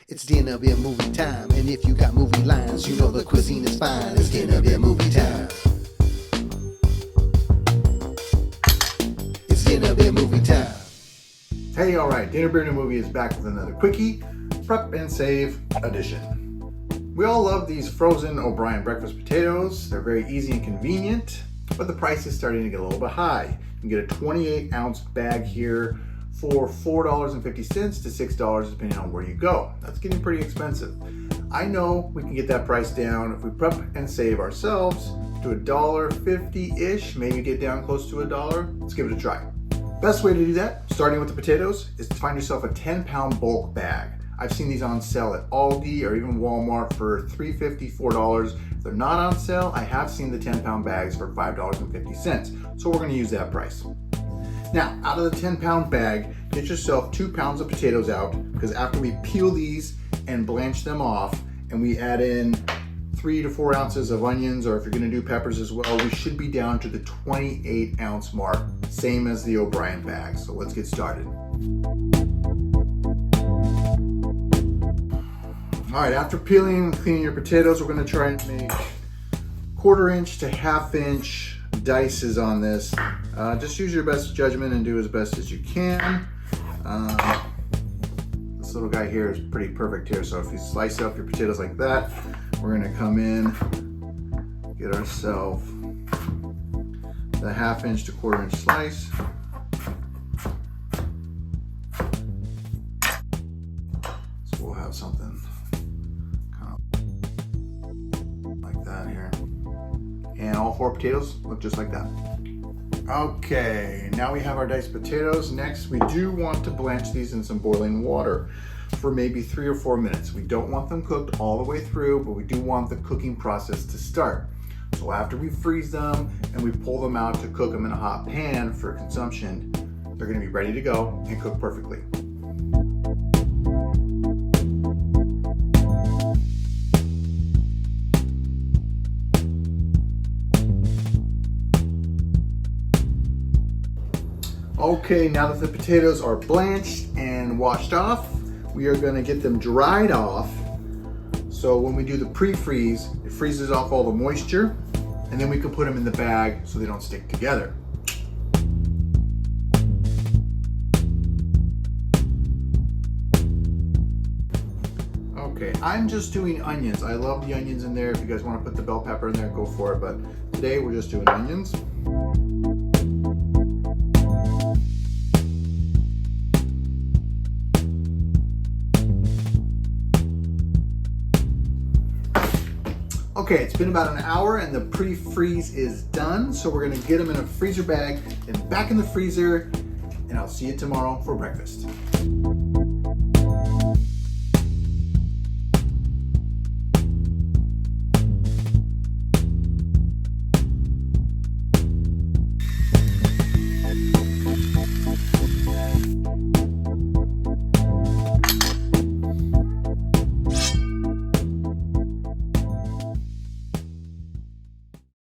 It's dinner beer movie time, and if you got movie lines, you know the cuisine is fine. It's dinner beer movie time. It's dinner beer movie time. Hey, alright, Dinner Beer New Movie is back with another quickie, prep and save edition. We all love these frozen O'Brien breakfast potatoes. They're very easy and convenient, but the price is starting to get a little bit high. You can get a 28 ounce bag here for $4.50 to $6 depending on where you go. That's getting pretty expensive. I know we can get that price down if we prep and save ourselves to $1.50-ish, maybe get down close to $1. Let's give it a try. Best way to do that, starting with the potatoes, is to find yourself a 10-pound bulk bag. I've seen these on sale at Aldi or even Walmart for $3.50, $4. If they're not on sale, I have seen the 10-pound bags for $5.50. So we're gonna use that price. Now, out of the 10-pound bag, get yourself 2 pounds of potatoes out, because after we peel these and blanch them off, and we add in 3 to 4 ounces of onions, or if you're gonna do peppers as well, we should be down to the 28 ounce mark, same as the O'Brien bag. So let's get started. All right, after peeling and cleaning your potatoes, we're gonna try and make 1/4 inch to 1/2 inch dices on this. Just use your best judgment and do as best as you can. This little guy here is pretty perfect here. So if you slice up your potatoes like that, we're gonna come in, get ourselves the 1/2 inch to 1/4 inch slice. So we'll have something kind of like that here. And all 4 potatoes look just like that. Okay, now we have our diced potatoes. Next, we do want to blanch these in some boiling water for maybe 3 or 4 minutes. We don't want them cooked all the way through, but we do want the cooking process to start. So after we freeze them and we pull them out to cook them in a hot pan for consumption, they're gonna be ready to go and cook perfectly. Okay, now that the potatoes are blanched and washed off, we are gonna get them dried off. So when we do the pre-freeze, it freezes off all the moisture, and then we can put them in the bag so they don't stick together. Okay, I'm just doing onions. I love the onions in there. If you guys wanna put the bell pepper in there, go for it, but today we're just doing onions. Okay, it's been about an hour and the pre-freeze is done. So we're gonna get them in a freezer bag and back in the freezer, and I'll see you tomorrow for breakfast.